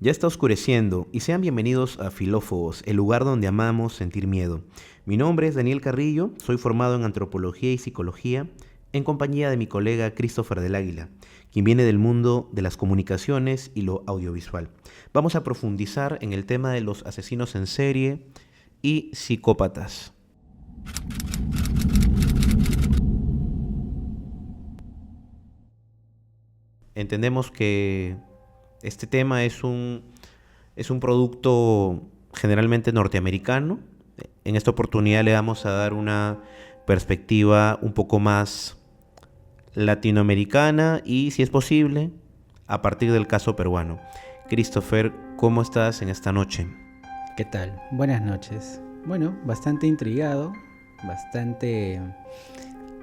Ya está oscureciendo y sean bienvenidos a Filófobos, el lugar donde amamos sentir miedo. Mi nombre es Daniel Carrillo, soy formado en Antropología y Psicología en compañía de mi colega Christopher del Águila, quien viene del mundo de las comunicaciones y lo audiovisual. Vamos a profundizar en el tema de los asesinos en serie y psicópatas. Entendemos que este tema es un producto generalmente norteamericano. En esta oportunidad le vamos a dar una perspectiva un poco más latinoamericana y, si es posible, a partir del caso peruano. Christopher, ¿cómo estás en esta noche? ¿Qué tal? Buenas noches. Bueno, bastante intrigado, bastante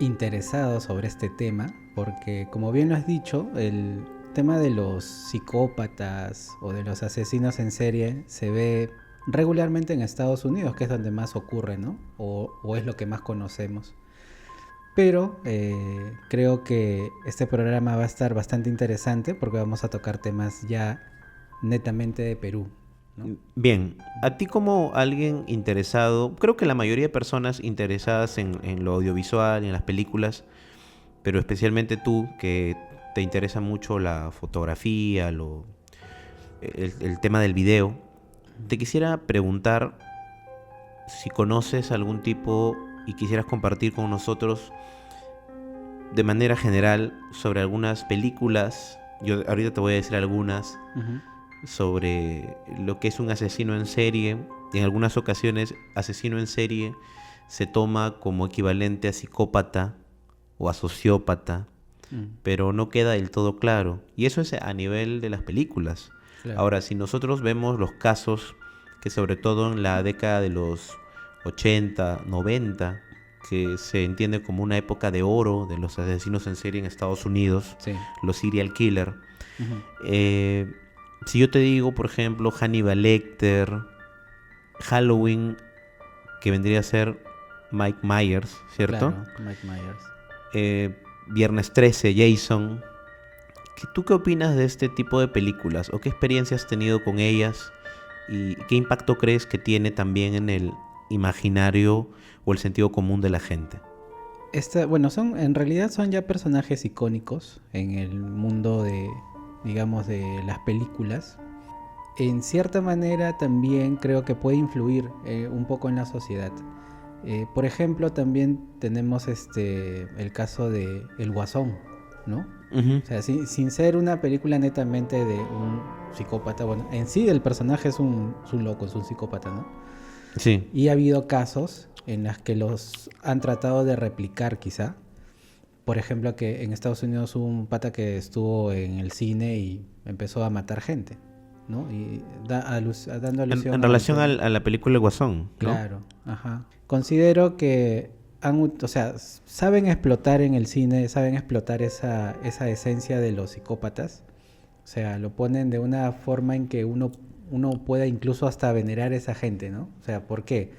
interesado sobre este tema, porque como bien lo has dicho, el tema de los psicópatas o de los asesinos en serie se ve regularmente en Estados Unidos, que es donde más ocurre, ¿no? O es lo que más conocemos. Pero creo que este programa va a estar bastante interesante porque vamos a tocar temas ya netamente de Perú, ¿no? Bien, a ti como alguien interesado, creo que la mayoría de personas interesadas en lo audiovisual, en las películas, pero especialmente tú que te interesa mucho la fotografía, el tema del video, te quisiera preguntar si conoces algún tipo y quisieras compartir con nosotros de manera general sobre algunas películas. Yo ahorita te voy a decir algunas Uh-huh. sobre lo que es un asesino en serie. En algunas ocasiones, asesino en serie se toma como equivalente a psicópata o a sociópata, pero no queda del todo claro. Y eso es a nivel de las películas. Claro. Ahora, si nosotros vemos los casos que sobre todo en la década de los 80, 90, que se entiende como una época de oro de los asesinos en serie en Estados Unidos, Sí. los serial killer. Uh-huh. Si yo te digo, por ejemplo, Hannibal Lecter, Halloween, que vendría a ser Mike Myers, ¿cierto? Claro, Mike Myers. Viernes 13, Jason. ¿Tú qué opinas de este tipo de películas? ¿O qué experiencia has tenido con ellas? ¿Y qué impacto crees que tiene también en el imaginario o el sentido común de la gente? Bueno, en realidad son ya personajes icónicos en el mundo de, digamos, de las películas. En cierta manera también creo que puede influir un poco en la sociedad. Por ejemplo, también tenemos el caso de El Guasón, ¿no? Uh-huh. O sea, sin ser una película netamente de un psicópata, bueno, en sí el personaje es un loco, es un psicópata, ¿no? Sí. Y ha habido casos en los que los han tratado de replicar quizá. Por ejemplo, que en Estados Unidos hubo un pata que estuvo en el cine y empezó a matar gente, ¿no? Y dando alusión En al relación tema. a la película El Guasón, ¿no? Claro, ajá. Considero que o sea, saben explotar en el cine, saben explotar esa esencia de los psicópatas. O sea, lo ponen de una forma en que uno pueda incluso hasta venerar a esa gente, ¿no? O sea, ¿por qué?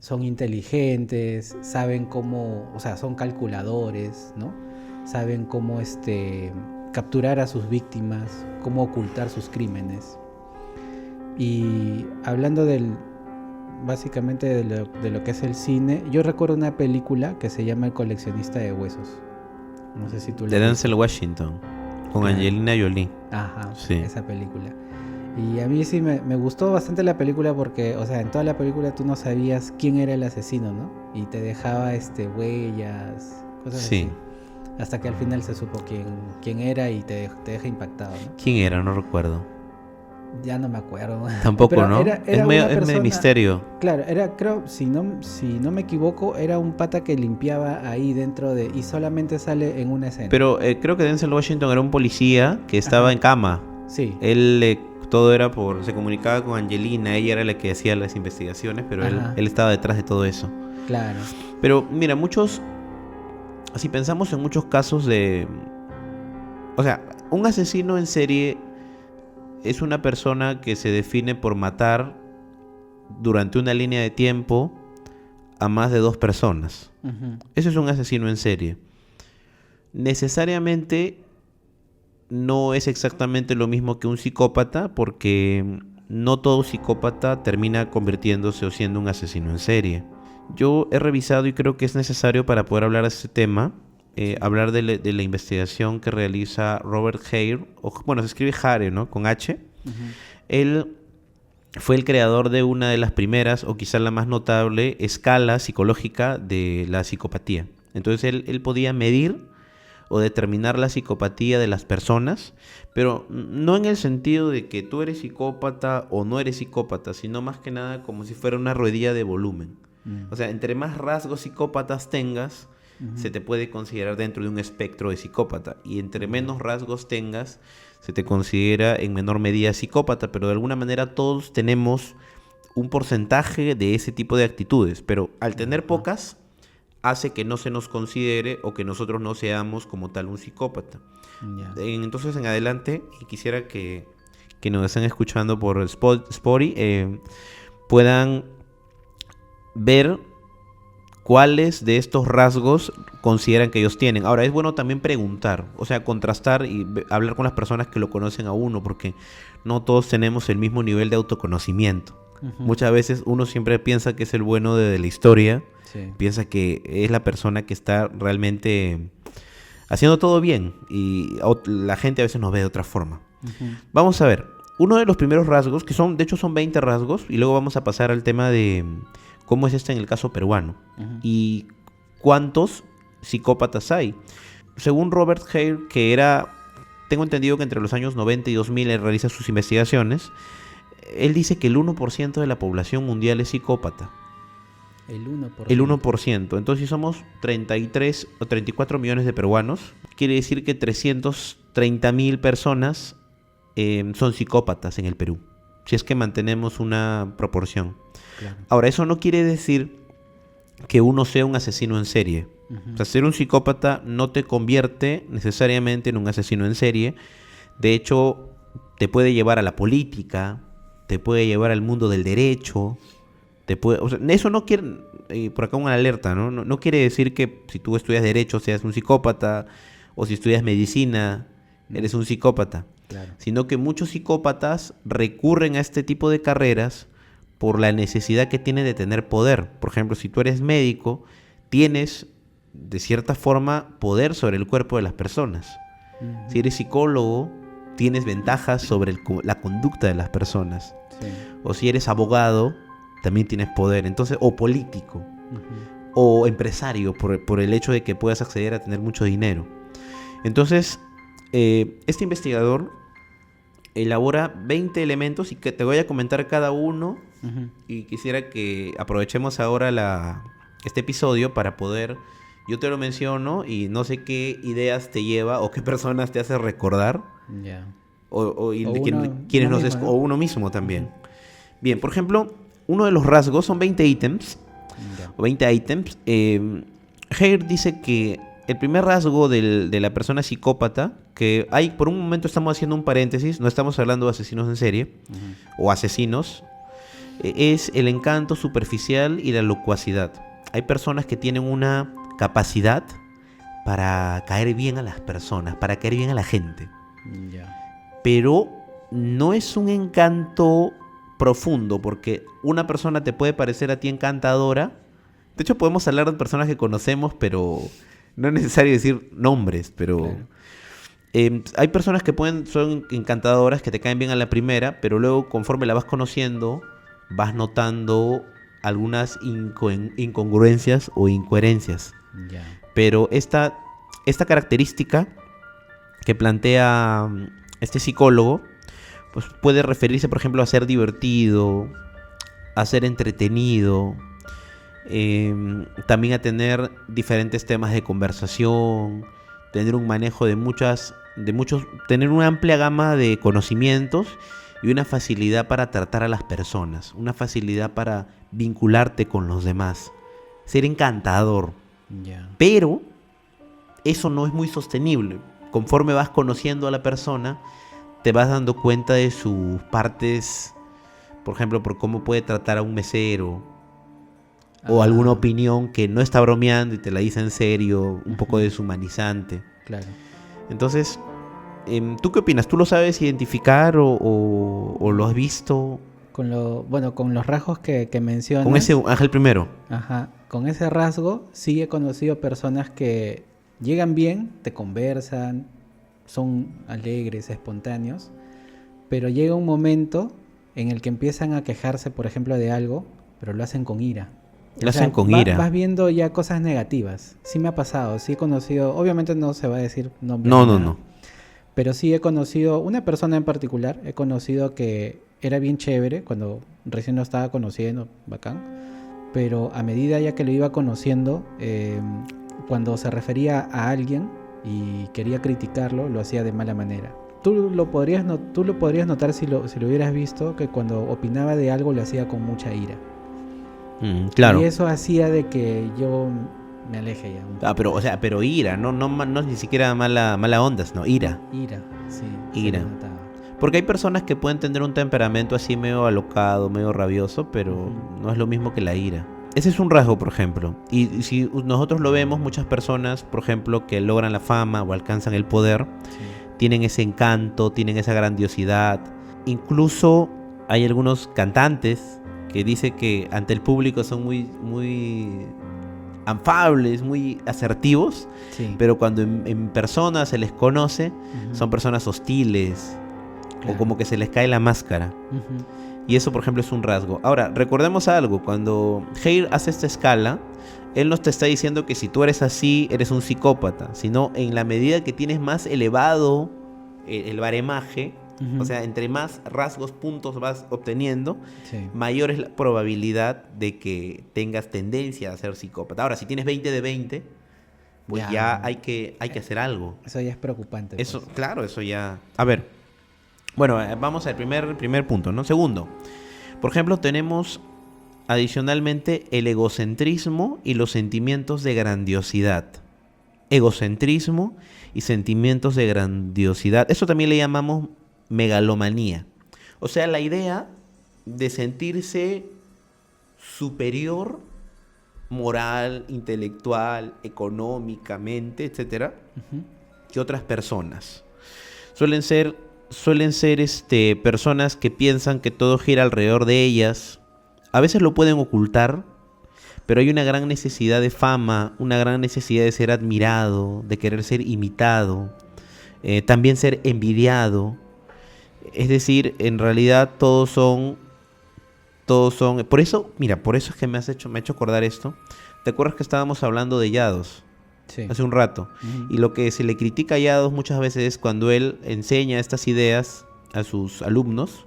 Son inteligentes, saben cómo, o sea, son calculadores, ¿no? Saben cómo capturar a sus víctimas, cómo ocultar sus crímenes. Y hablando básicamente de lo que es el cine, yo recuerdo una película que se llama El coleccionista de huesos. No sé si tú la De has Denzel visto. Washington, con Claro. Angelina Jolie. Ajá, Sí. esa película. Y a mí sí me gustó bastante la película porque, o sea, en toda la película tú no sabías quién era el asesino, ¿no? Y te dejaba huellas, cosas Sí. así. Hasta que al final se supo quién era y te deja impactado, ¿no? ¿Quién era? No recuerdo. Ya no me acuerdo. Tampoco, Pero ¿no? era una Es medio persona. misterio. Claro, creo, si no me equivoco, era un pata que limpiaba ahí dentro y solamente sale en una escena. Pero creo que Denzel Washington era un policía que estaba Ajá. en cama. Sí. Él todo era se comunicaba con Angelina, ella era la que hacía las investigaciones, pero Ajá. él estaba detrás de todo eso. Claro. Pero mira, si pensamos en muchos casos o sea, un asesino en serie es una persona que se define por matar durante una línea de tiempo a más de 2 personas. Uh-huh. Eso es un asesino en serie. Necesariamente no es exactamente lo mismo que un psicópata, porque no todo psicópata termina convirtiéndose o siendo un asesino en serie. Yo he revisado y creo que es necesario para poder hablar de este tema, hablar de la investigación que realiza Robert Hare, bueno, se escribe Hare, ¿no? Con H. Él fue el creador de una de las primeras, o quizás la más notable, escala psicológica de la psicopatía. Entonces él podía medir o determinar la psicopatía de las personas, pero no en el sentido de que tú eres psicópata o no eres psicópata, sino más que nada como si fuera una ruedilla de volumen. O sea, entre más rasgos psicópatas tengas, se te puede considerar dentro de un espectro de psicópata, y entre menos rasgos tengas, se te considera en menor medida psicópata, pero de alguna manera todos tenemos un porcentaje de ese tipo de actitudes, pero al tener pocas, hace que no se nos considere o que nosotros no seamos como tal un psicópata. Entonces en adelante, y quisiera que nos estén escuchando por Spotify, puedan ver cuáles de estos rasgos consideran que ellos tienen. Ahora, es bueno también preguntar, o sea, contrastar y hablar con las personas que lo conocen a uno, porque no todos tenemos el mismo nivel de autoconocimiento. Muchas veces uno siempre piensa que es el bueno de la historia, piensa que es la persona que está realmente haciendo todo bien, y la gente a veces nos ve de otra forma. Vamos a ver, uno de los primeros rasgos, que son, de hecho son 20 rasgos, y luego vamos a pasar al tema de cómo es en el caso peruano y cuántos psicópatas hay. Según Robert Hare, tengo entendido que entre los años 90 y 2000 él realiza sus investigaciones, él dice que el 1% de la población mundial es psicópata. El 1%. El 1%. Entonces, si somos 33 o 34 millones de peruanos, quiere decir que 330.000 personas son psicópatas en el Perú, si es que mantenemos una proporción. Claro. Ahora, eso no quiere decir que uno sea un asesino en serie. O sea, ser un psicópata no te convierte necesariamente en un asesino en serie. De hecho, te puede llevar a la política, te puede llevar al mundo del derecho, o sea, eso no quiere, por acá una alerta, ¿no? No quiere decir que si tú estudias derecho seas un psicópata, o si estudias medicina eres un psicópata. Claro. Sino que muchos psicópatas recurren a este tipo de carreras por la necesidad que tiene de tener poder. Por ejemplo, si tú eres médico, tienes de cierta forma poder sobre el cuerpo de las personas. Si eres psicólogo, tienes ventajas sobre la conducta de las personas. O si eres abogado, también tienes poder. Entonces, o político, o empresario, por el hecho de que puedas acceder a tener mucho dinero. Entonces, este investigador elabora 20 elementos y que te voy a comentar cada uno. Y quisiera que aprovechemos ahora este episodio para poder, yo te lo menciono y no sé qué ideas te lleva o qué personas te hace recordar. O uno mismo también. Bien, por ejemplo, uno de los rasgos son 20 ítems. O 20 ítems. Hare dice que el primer rasgo de la persona psicópata, que hay, por un momento estamos haciendo un paréntesis, no estamos hablando de asesinos en serie o asesinos, es el encanto superficial y la locuacidad. Hay personas que tienen una capacidad para caer bien a las personas, para caer bien a la gente. Pero no es un encanto profundo, porque una persona te puede parecer a ti encantadora. De hecho, podemos hablar de personas que conocemos, pero no es necesario decir nombres, pero claro. Hay personas que son encantadoras, que te caen bien a la primera, pero luego conforme la vas conociendo, vas notando algunas incongruencias o incoherencias. Pero esta característica que plantea este psicólogo, pues puede referirse, por ejemplo, a ser divertido, a ser entretenido, también a tener diferentes temas de conversación, tener un manejo tener una amplia gama de conocimientos y una facilidad para tratar a las personas, una facilidad para vincularte con los demás, ser encantador. Pero eso no es muy sostenible. Conforme vas conociendo a la persona, te vas dando cuenta de sus partes, por ejemplo, por cómo puede tratar a un mesero, o alguna opinión que no está bromeando y te la dice en serio, un poco deshumanizante. Claro. Entonces, ¿Tú qué opinas? ¿Tú lo sabes identificar o lo has visto Con los rasgos que mencionas. con ese Ángel primero? Ajá, con ese rasgo sí he conocido personas que llegan bien, te conversan, son alegres, espontáneos, pero llega un momento en el que empiezan a quejarse, por ejemplo, de algo, pero lo hacen con ira. Lo hacen con ira. Vas viendo ya cosas negativas. Sí me ha pasado, sí he conocido, obviamente no se va a decir nombre No, ni no, nada, no. pero sí he conocido una persona en particular, he conocido que era bien chévere cuando recién lo estaba conociendo, bacán, pero a medida ya que lo iba conociendo, cuando se refería a alguien y quería criticarlo, lo hacía de mala manera. Tú lo podrías notar si lo hubieras visto, que cuando opinaba de algo lo hacía con mucha ira. Claro. Y eso hacía de que yo me aleje ya un poco. Pero, o sea, pero ira, no ni siquiera mala ondas, no, ira. Ira, sí. Ira. Se notaba. Porque hay personas que pueden tener un temperamento así medio alocado, medio rabioso, pero Ujú. no es lo mismo que la ira. Ese es un rasgo, por ejemplo. Y si nosotros lo vemos, muchas personas, por ejemplo, que logran la fama o alcanzan el poder, Sí. tienen ese encanto, tienen esa grandiosidad. Incluso hay algunos cantantes que dicen que ante el público son muy afables, muy asertivos, Sí. pero cuando en persona se les conoce, Ujú. son personas hostiles o Claro. como que se les cae la máscara. Ujú. Y eso, por ejemplo, es un rasgo. Ahora, recordemos algo, cuando Hale hace esta escala, él no te está diciendo que si tú eres así, eres un psicópata, sino en la medida que tienes más elevado el baremaje, Ujú. o sea, entre más rasgos, puntos vas obteniendo, Sí. mayor es la probabilidad de que tengas tendencia a ser psicópata. Ahora, si tienes 20 de 20, pues ya hay que hacer algo. Eso ya es preocupante. Eso, Pues. claro, eso ya... A ver, bueno, vamos al primer punto, ¿no? Segundo, por ejemplo, tenemos adicionalmente el egocentrismo y los sentimientos de grandiosidad. Egocentrismo y sentimientos de grandiosidad. Eso también le llamamos megalomanía. O sea, la idea de sentirse superior moral, intelectual, económicamente, etcétera, Ujú. que otras personas. Suelen ser personas que piensan que todo gira alrededor de ellas. A veces lo pueden ocultar, pero hay una gran necesidad de fama, una gran necesidad de ser admirado, de querer ser imitado, también ser envidiado. Es decir, en realidad por eso, mira, por eso es que me ha hecho acordar esto. ¿Te acuerdas que estábamos hablando de Yados Sí. hace un rato? Ujú. Y lo que se le critica a Yados muchas veces es cuando él enseña estas ideas a sus alumnos,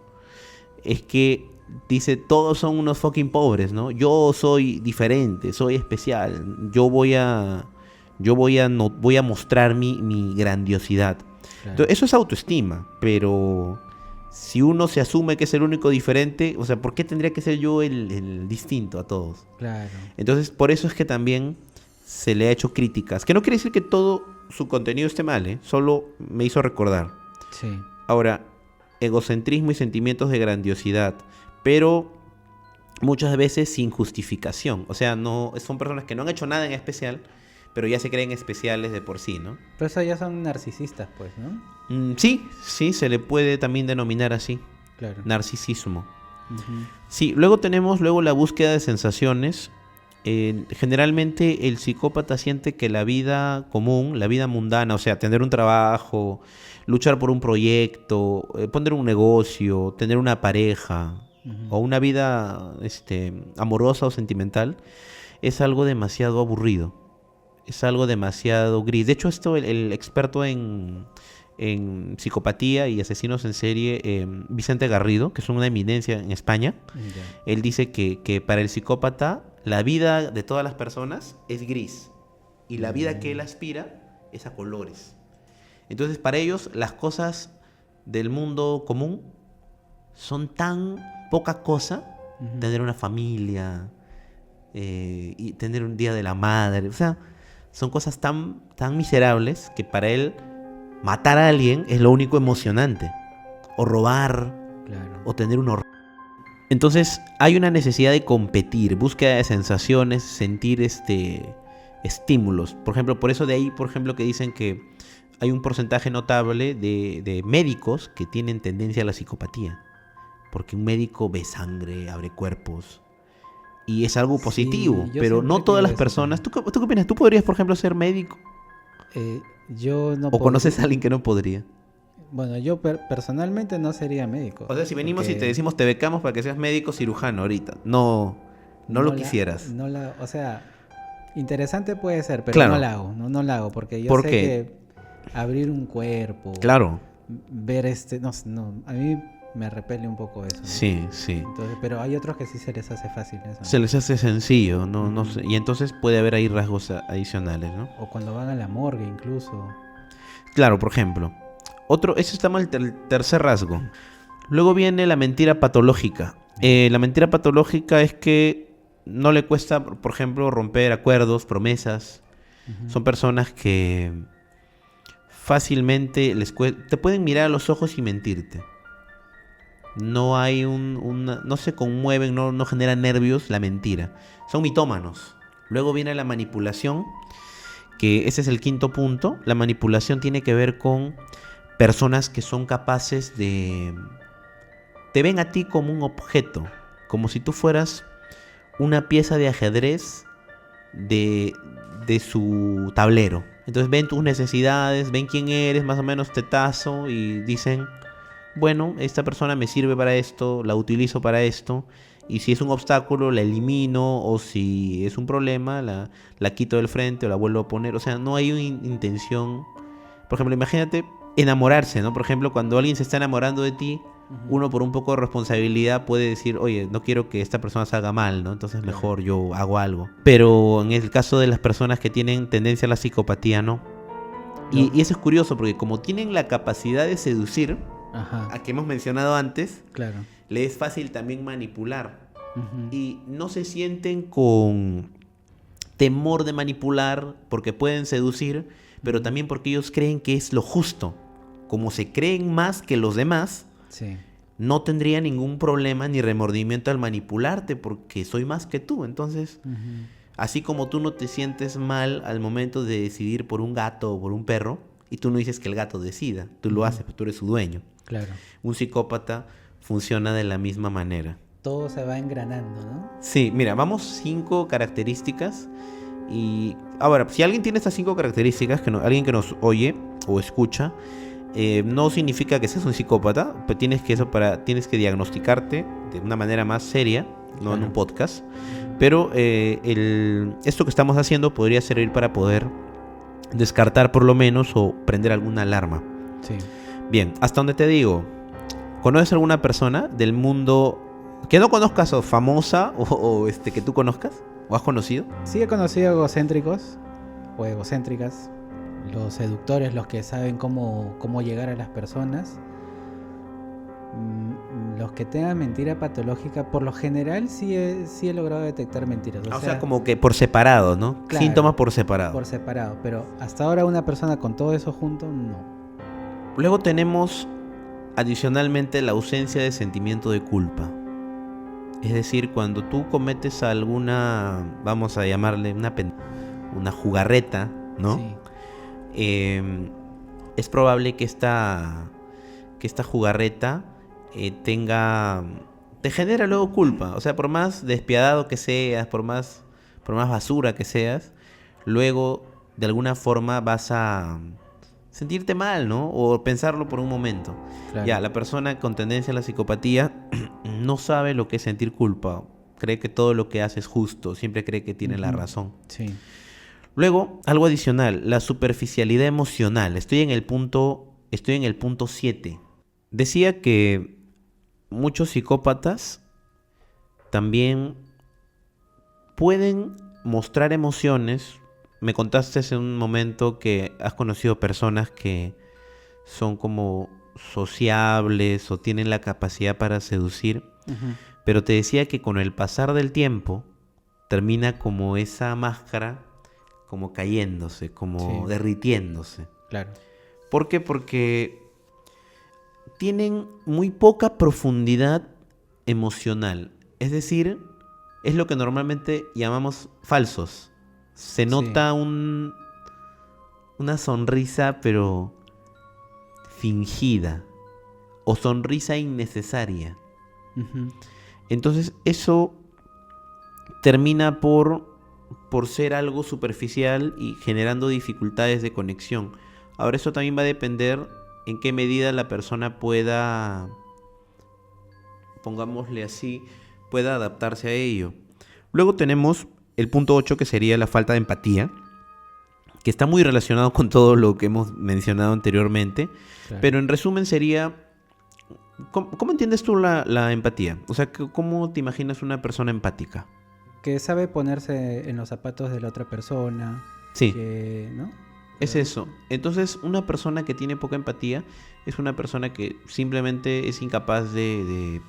es que dice, todos son unos fucking pobres, ¿no? Yo soy diferente, soy especial, voy a mostrar mi grandiosidad. Claro. Entonces, eso es autoestima, pero si uno se asume que es el único diferente, o sea, ¿por qué tendría que ser yo el distinto a todos? Claro. Entonces, por eso es que también se le ha hecho críticas, que no quiere decir que todo su contenido esté mal, ¿eh? Solo me hizo recordar. Sí. Ahora, egocentrismo y sentimientos de grandiosidad, pero muchas veces sin justificación. O sea, no son personas que no han hecho nada en especial, pero ya se creen especiales de por sí, ¿no? Pero eso ya son narcisistas, pues, ¿no? Sí, se le puede también denominar así, Claro. narcisismo. Ujú. Sí, luego tenemos la búsqueda de sensaciones. Generalmente el psicópata siente que la vida común, la vida mundana, o sea, tener un trabajo, luchar por un proyecto, poner un negocio, tener una pareja Ujú. o una vida amorosa o sentimental, es algo demasiado aburrido, es algo demasiado gris. De hecho, esto el experto en psicopatía y asesinos en serie, Vicente Garrido, que es una eminencia en España, Ya. él dice que para el psicópata la vida de todas las personas es gris y la vida que él aspira es a colores. Entonces, para ellos las cosas del mundo común son tan poca cosa, Ujú. tener una familia y tener un día de la madre, o sea, son cosas tan miserables que para él matar a alguien es lo único emocionante, o robar, Claro. o tener un Entonces hay una necesidad de competir, búsqueda de sensaciones, sentir estímulos. Por ejemplo, por eso de ahí, por ejemplo, que dicen que hay un porcentaje notable de médicos que tienen tendencia a la psicopatía. Porque un médico ve sangre, abre cuerpos. Y es algo positivo. Sí, yo Pero siempre no todas las creo eso personas. también. ¿Tú qué opinas? ¿Tú podrías, por ejemplo, ser médico? Yo no ¿O conoces a alguien que no podría? Bueno, yo personalmente no sería médico. O sea, si venimos y te Porque decimos te becamos para que seas médico cirujano ahorita. No lo quisieras. o sea, interesante puede ser, pero Claro. no la hago. No la hago porque yo ¿Por sé qué? que abrir un cuerpo, Claro. ver no, a mí me repele un poco eso, ¿no? Sí. Entonces, pero hay otros que sí se les hace fácil eso, ¿no? Se les hace sencillo, no Ujú. sé. Y entonces puede haber ahí rasgos adicionales, ¿no? O cuando van a la morgue incluso. Claro, por ejemplo. Eso está mal, el tercer rasgo. Luego viene la mentira patológica. La mentira patológica es que no le cuesta, por ejemplo, romper acuerdos, promesas. Ujú. Son personas que fácilmente te pueden mirar a los ojos y mentirte. No hay no se conmueven, no generan nervios la mentira. Son mitómanos. Luego viene la manipulación, que ese es el quinto punto. La manipulación tiene que ver con personas que son capaces de... Te ven a ti como un objeto, como si tú fueras una pieza de ajedrez de su tablero. Entonces ven tus necesidades, ven quién eres, más o menos te tazo y dicen, bueno, esta persona me sirve para esto, la utilizo para esto, y si es un obstáculo la elimino, o si es un problema la quito del frente o la vuelvo a poner. O sea, no hay una intención. Por ejemplo, imagínate enamorarse, ¿no? Por ejemplo, cuando alguien se está enamorando de ti, uno por un poco de responsabilidad puede decir, oye, no quiero que esta persona salga mal, ¿no? Entonces mejor yo hago algo. Pero en el caso de las personas que tienen tendencia a la psicopatía, no. No. Y eso es curioso, porque como tienen la capacidad de seducir, Ajá, a que hemos mencionado antes, claro. le es fácil también manipular. Ujú. Y no se sienten con temor de manipular porque pueden seducir, pero también porque ellos creen que es lo justo. Como se creen más que los demás, Sí. no tendría ningún problema ni remordimiento al manipularte porque soy más que tú. Entonces, Ujú. así como tú no te sientes mal al momento de decidir por un gato o por un perro, y tú no dices que el gato decida, tú lo haces, pues tú eres su dueño. Claro. Un psicópata funciona de la misma manera. Todo se va engranando, ¿no? Sí, mira, vamos 5 características. Y ahora, si alguien tiene estas 5 características, alguien que nos oye o escucha, no significa que seas un psicópata, pero tienes que diagnosticarte de una manera más seria, no en Claro. un podcast. Pero esto que estamos haciendo podría servir para poder descartar por lo menos o prender alguna alarma. Sí. Bien, hasta donde te digo, ¿conoces alguna persona del mundo que no conozcas o famosa o que tú conozcas o has conocido? Sí he conocido egocéntricos o egocéntricas, los seductores, los que saben cómo llegar a las personas. Los que tengan mentira patológica, por lo general sí he logrado detectar mentiras. O sea, como que por separado, ¿no? Claro, Síntomas por separado. por separado, pero hasta ahora una persona con todo eso junto, no. Luego tenemos adicionalmente la ausencia de sentimiento de culpa. Es decir, cuando tú cometes alguna, vamos a llamarle una jugarreta, ¿no? Sí. Es probable que esta jugarreta te genera luego culpa. O sea, por más despiadado que seas, por más basura que seas, luego de alguna forma vas a sentirte mal, ¿no? O pensarlo por un momento. Claro. Ya, la persona con tendencia a la psicopatía no sabe lo que es sentir culpa. Cree que todo lo que hace es justo, siempre cree que tiene la razón. Sí. Luego, algo adicional, la superficialidad emocional. Estoy en el punto 7. Decía que muchos psicópatas también pueden mostrar emociones. Me contaste hace un momento que has conocido personas que son como sociables o tienen la capacidad para seducir, pero te decía que con el pasar del tiempo termina como esa máscara como cayéndose, como derritiéndose. Claro. ¿Por qué? Porque tienen muy poca profundidad emocional. Es decir, es lo que normalmente llamamos falsos. Se nota una sonrisa, pero fingida o sonrisa innecesaria. Ujú. Entonces eso termina por ser algo superficial y generando dificultades de conexión. Ahora eso también va a depender en qué medida la persona pueda, pongámosle así, pueda adaptarse a ello. Luego tenemos el punto 8, que sería la falta de empatía, que está muy relacionado con todo lo que hemos mencionado anteriormente, Claro. pero en resumen sería, ¿cómo entiendes tú la empatía? O sea, ¿cómo te imaginas una persona empática? Que sabe ponerse en los zapatos de la otra persona, Sí, que, ¿no? es eso. Entonces, una persona que tiene poca empatía es una persona que simplemente es incapaz de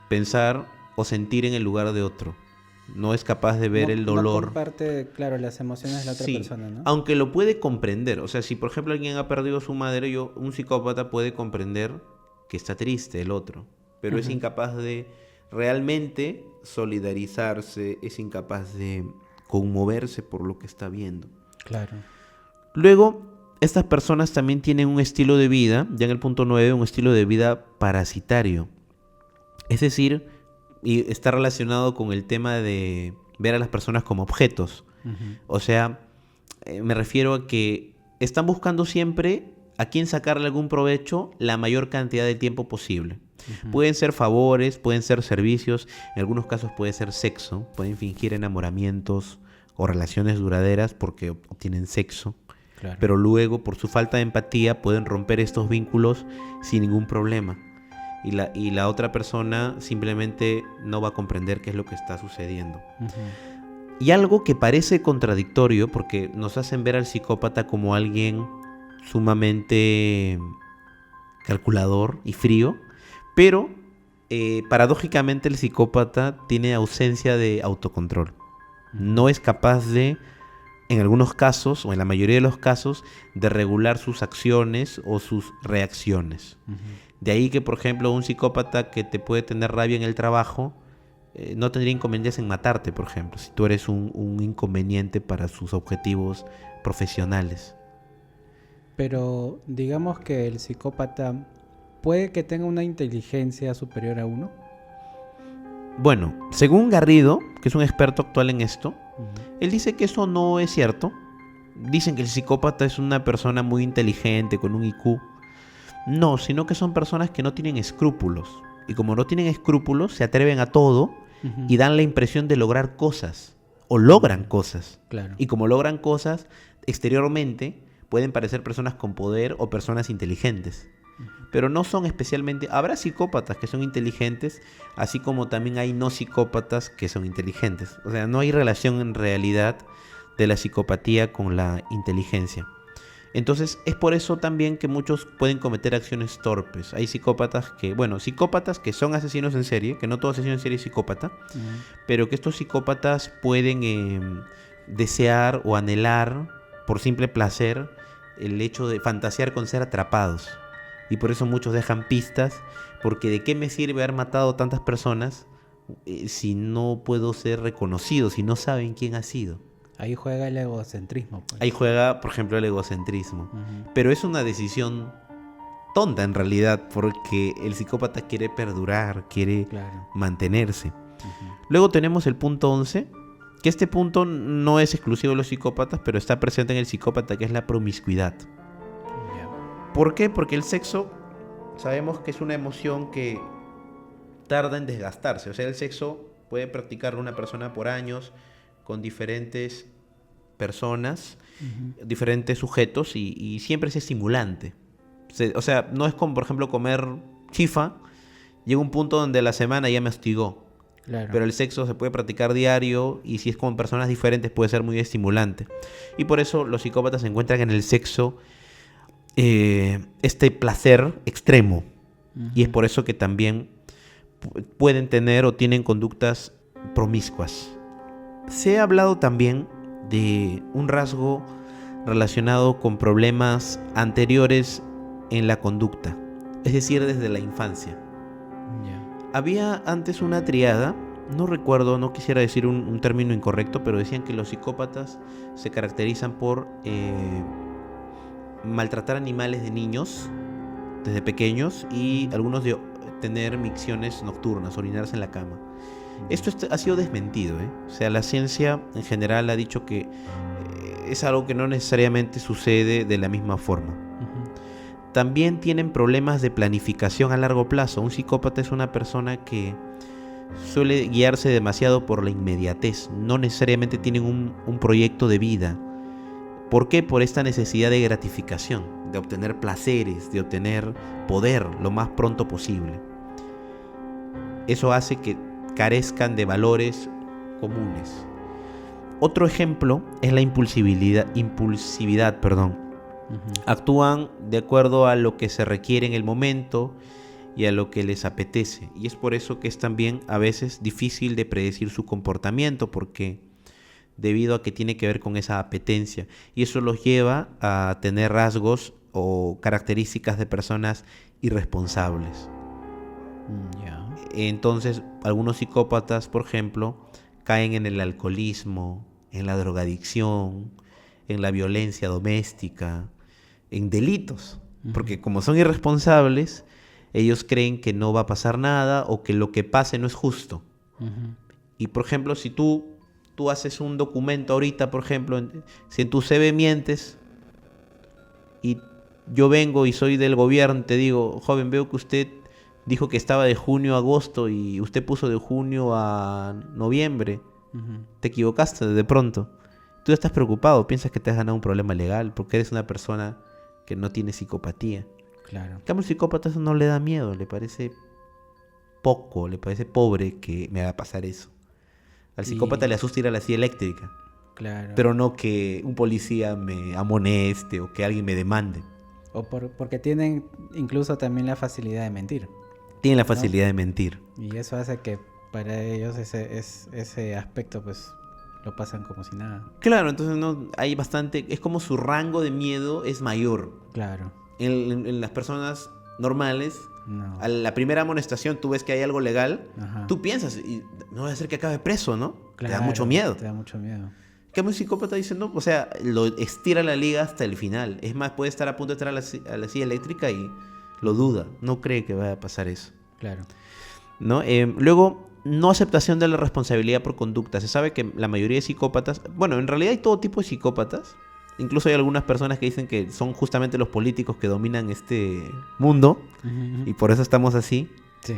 pensar o sentir en el lugar de otro. No es capaz de ver No, el no dolor. comparte, claro, las emociones de la otra Sí, persona, ¿no? aunque lo puede comprender. O sea, si por ejemplo alguien ha perdido a su madre, un psicópata puede comprender que está triste el otro, pero es Ujú. incapaz de realmente solidarizarse, es incapaz de conmoverse por lo que está viendo. Claro. Luego, estas personas también tienen un estilo de vida, ya en el punto 9, un estilo de vida parasitario. Es decir, y está relacionado con el tema de ver a las personas como objetos. Ujú. O sea, me refiero a que están buscando siempre a quién sacarle algún provecho la mayor cantidad de tiempo posible. Ujú. Pueden ser favores, pueden ser servicios, en algunos casos puede ser sexo, pueden fingir enamoramientos o relaciones duraderas porque obtienen sexo, Claro. pero luego por su falta de empatía pueden romper estos vínculos sin ningún problema. Y la otra persona simplemente no va a comprender qué es lo que está sucediendo. Ujú. Y algo que parece contradictorio, porque nos hacen ver al psicópata como alguien sumamente calculador y frío, pero paradójicamente el psicópata tiene ausencia de autocontrol. No es capaz de, en algunos casos, o en la mayoría de los casos, de regular sus acciones o sus reacciones. Ujú. De ahí que, por ejemplo, un psicópata que te puede tener rabia en el trabajo no tendría inconvenientes en matarte, por ejemplo, si tú eres un inconveniente para sus objetivos profesionales. Pero digamos que el psicópata puede que tenga una inteligencia superior a uno. Bueno, según Garrido, que es un experto actual en esto, Ujú. él dice que eso no es cierto. Dicen que el psicópata es una persona muy inteligente, con un IQ. No, sino que son personas que no tienen escrúpulos. Y como no tienen escrúpulos, se atreven a todo Ujú. y dan la impresión de lograr cosas. O logran cosas. Claro. Y como logran cosas, exteriormente pueden parecer personas con poder o personas inteligentes. Pero no son especialmente... Habrá psicópatas que son inteligentes, así como también hay no psicópatas que son inteligentes. O sea, no hay relación en realidad de la psicopatía con la inteligencia. Entonces es por eso también que muchos pueden cometer acciones torpes. Hay psicópatas que son asesinos en serie, que no todo asesino en serie es psicópata, Ujú. pero que estos psicópatas pueden desear o anhelar por simple placer el hecho de fantasear con ser atrapados. Y por eso muchos dejan pistas, porque ¿de qué me sirve haber matado tantas personas si no puedo ser reconocido, si no saben quién ha sido? Ahí juega el egocentrismo, pues. Ahí juega, por ejemplo, el egocentrismo. Ujú. Pero es una decisión tonta en realidad, porque el psicópata quiere perdurar, quiere Claro. mantenerse. Ujú. Luego tenemos el punto 11, que este punto no es exclusivo de los psicópatas, pero está presente en el psicópata, que es la promiscuidad. Ya. ¿Por qué? Porque el sexo sabemos que es una emoción que tarda en desgastarse. O sea, el sexo puede practicarlo una persona por años con diferentes personas, Ujú. diferentes sujetos y siempre es estimulante. O sea, no es como, por ejemplo, comer chifa. Llega un punto donde la semana ya me hostigó. Claro. Pero el sexo se puede practicar diario y si es con personas diferentes puede ser muy estimulante. Y por eso los psicópatas encuentran en el sexo este placer extremo. Ujú. Y es por eso que también pueden tener o tienen conductas promiscuas. Se ha hablado también de un rasgo relacionado con problemas anteriores en la conducta, es decir, desde la infancia. Ya. Había antes una triada, no recuerdo, no quisiera decir un término incorrecto, pero decían que los psicópatas se caracterizan por maltratar animales de niños, desde pequeños y algunos de tener micciones nocturnas, orinarse en la cama. Esto ha sido desmentido, ¿eh? O sea, la ciencia en general ha dicho que es algo que no necesariamente sucede de la misma forma. También tienen problemas de planificación a largo plazo. Un psicópata es una persona que suele guiarse demasiado por la inmediatez. No necesariamente tienen un proyecto de vida. ¿Por qué? Por esta necesidad de gratificación, de obtener placeres, de obtener poder lo más pronto posible. Eso hace que carezcan de valores comunes. Otro ejemplo es la impulsividad. Actúan de acuerdo a lo que se requiere en el momento y a lo que les apetece. Y es por eso que es también a veces difícil de predecir su comportamiento, porque debido a que tiene que ver con esa apetencia. Y eso los lleva a tener rasgos o características de personas irresponsables. Entonces, algunos psicópatas, por ejemplo, caen en el alcoholismo, en la drogadicción, en la violencia doméstica, en delitos. Porque como son irresponsables, ellos creen que no va a pasar nada o que lo que pase no es justo. Y, por ejemplo, si tú haces un documento ahorita, por ejemplo, si en tu CV mientes y yo vengo y soy del gobierno, te digo, joven, veo que usted dijo que estaba de junio a agosto y usted puso de junio a noviembre. Te equivocaste de pronto. Tú estás preocupado, piensas que te has ganado un problema legal porque eres una persona que no tiene psicopatía. Claro. En cambio, al psicópata eso no le da miedo, le parece poco, le parece pobre que me haga pasar eso. Al psicópata le asusta ir a la silla eléctrica. Claro. Pero no que un policía me amoneste o que alguien me demande. O porque tienen incluso también la facilidad de mentir. Tienen la facilidad de mentir. Y eso hace que para ellos ese aspecto pues lo pasan como si nada. Claro, entonces no hay bastante... Es como su rango de miedo es mayor. Claro. En las personas normales, no. A la primera amonestación tú ves que hay algo legal, Ajá. tú piensas, y no va a ser que acabe preso, ¿no? Claro, te da mucho miedo. Te da mucho miedo. Que un psicópata dice, no, o sea, lo estira la liga hasta el final. Es más, puede estar a punto de entrar a la silla eléctrica y lo duda. No cree que vaya a pasar eso. Claro. ¿No? Luego, no aceptación de la responsabilidad por conducta. Se sabe que la mayoría de psicópatas... Bueno, en realidad hay todo tipo de psicópatas. Incluso hay algunas personas que dicen que son justamente los políticos que dominan este mundo. Y por eso estamos así. Sí.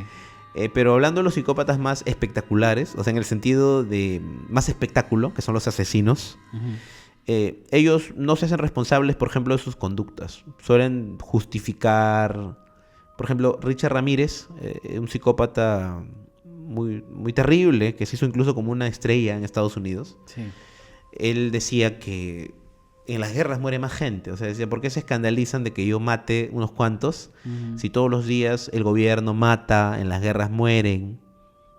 Pero hablando de los psicópatas más espectaculares, o sea, en el sentido de más espectáculo, que son los asesinos, ellos no se hacen responsables, por ejemplo, de sus conductas. Suelen justificar... Por ejemplo, Richard Ramírez, un psicópata muy, muy terrible, que se hizo incluso como una estrella en Estados Unidos. Sí. Él decía que en las guerras muere más gente. O sea, decía, ¿por qué se escandalizan de que yo mate unos cuantos? Si todos los días el gobierno mata, en las guerras mueren.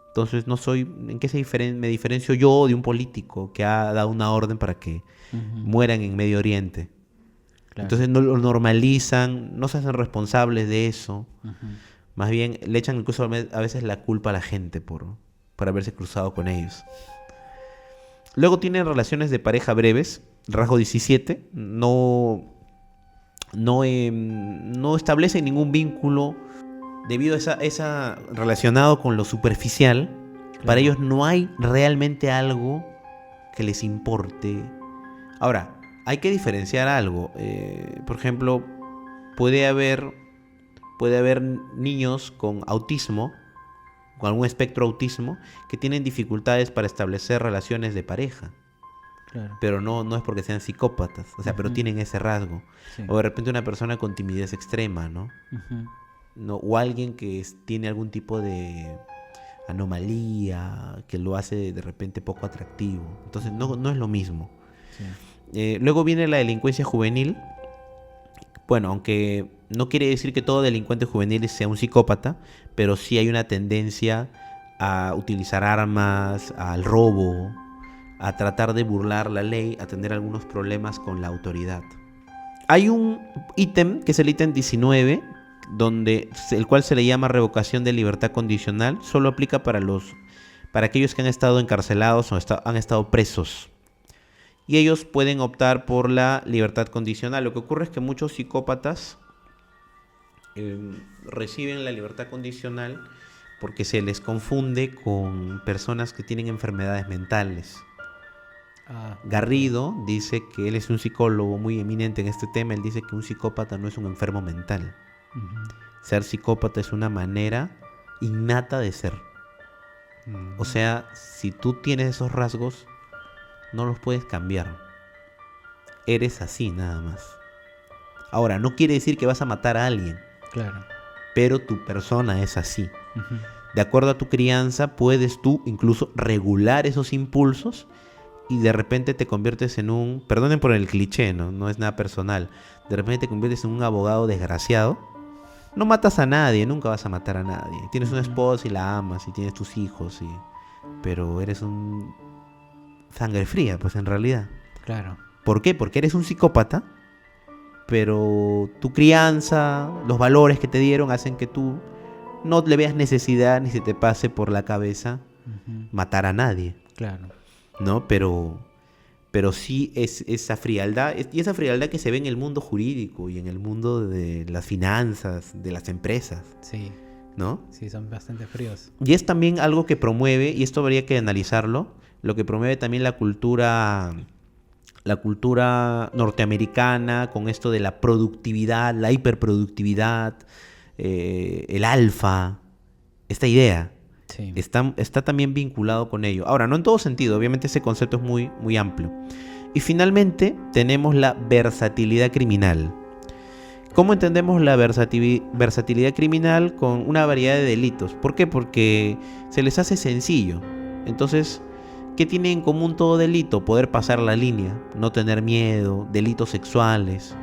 Entonces, no soy... ¿En qué me diferencio yo de un político que ha dado una orden para que mueran en Medio Oriente? Claro. Entonces no lo normalizan, no se hacen responsables de eso. Más bien le echan incluso a veces la culpa a la gente por haberse cruzado con ellos. Luego tienen relaciones de pareja breves, rasgo 17, no establecen ningún vínculo debido a esa relacionado con lo superficial. Claro. Para ellos no hay realmente algo que les importe. Ahora, hay que diferenciar algo. Por ejemplo, puede haber niños con autismo, con algún espectro autismo, que tienen dificultades para establecer relaciones de pareja. Claro. Pero no es porque sean psicópatas, o sea, pero tienen ese rasgo. Sí. O de repente una persona con timidez extrema, ¿no? ¿No? O alguien que tiene algún tipo de anomalía que lo hace de repente poco atractivo. Entonces no es lo mismo. Sí. Luego viene la delincuencia juvenil. Bueno, aunque no quiere decir que todo delincuente juvenil sea un psicópata, pero sí hay una tendencia a utilizar armas, al robo, a tratar de burlar la ley, a tener algunos problemas con la autoridad. Hay un ítem que es el ítem 19, el cual se le llama revocación de libertad condicional. Solo aplica para aquellos que han estado encarcelados o han estado presos. Y ellos pueden optar por la libertad condicional. Lo que ocurre es que muchos psicópatas reciben la libertad condicional porque se les confunde con personas que tienen enfermedades mentales. Garrido dice que él es un psicólogo muy eminente en este tema. Él dice que un psicópata no es un enfermo mental. Ser psicópata es una manera innata de ser. O sea, si tú tienes esos rasgos, no los puedes cambiar. Eres así nada más. Ahora, no quiere decir que vas a matar a alguien. Claro. Pero tu persona es así. De acuerdo a tu crianza, puedes tú incluso regular esos impulsos y de repente te conviertes en un... Perdonen por el cliché, no es nada personal. De repente te conviertes en un abogado desgraciado. No matas a nadie, nunca vas a matar a nadie. Tienes una esposa y la amas y tienes tus hijos, pero eres un sangre fría, pues en realidad. Claro. ¿Por qué? Porque eres un psicópata, pero tu crianza, los valores que te dieron hacen que tú no le veas necesidad ni se te pase por la cabeza matar a nadie. Claro. ¿No? Pero sí es esa frialdad, y esa frialdad que se ve en el mundo jurídico y en el mundo de las finanzas, de las empresas. Sí. ¿No? Sí, son bastante fríos. Y es también algo que promueve, y esto habría que analizarlo, lo que promueve también la cultura norteamericana con esto de la productividad, la hiperproductividad, el alfa, esta idea. Sí. Está también vinculado con ello. Ahora, no en todo sentido, obviamente ese concepto es muy, muy amplio. Y finalmente tenemos la versatilidad criminal. ¿Cómo entendemos la versatilidad criminal? Con una variedad de delitos. ¿Por qué? Porque se les hace sencillo. Entonces, ¿qué tiene en común todo delito? Poder pasar la línea, no tener miedo, delitos sexuales.